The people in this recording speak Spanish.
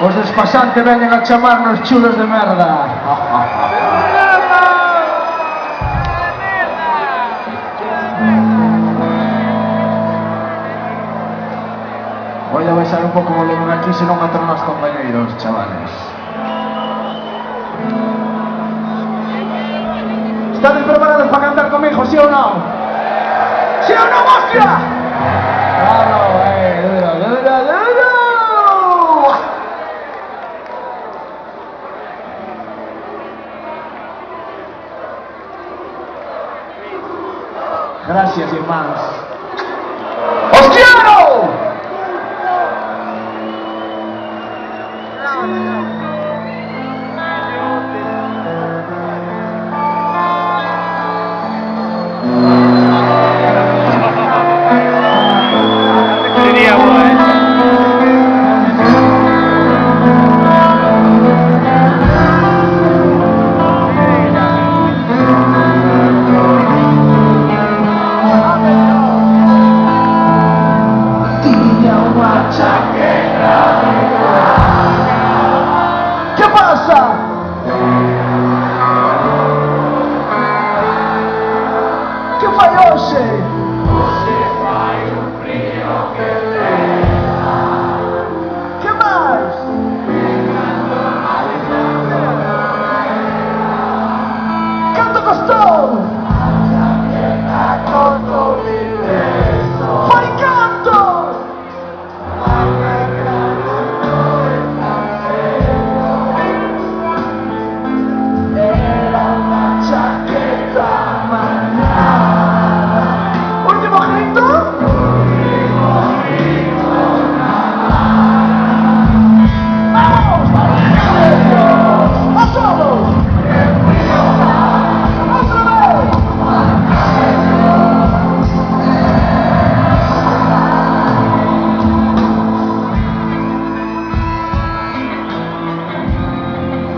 Os desfasantes veñen a chamarnos chulos de merda. Voy a baixar un pouco o volumen aquí, se non atran os compañeiros, chavales. ¿Están preparados para cantar conmigo, sí o no? ¿Sí o no, hostia? Claro, duro. Gracias, hermanos. ¡Os quiero!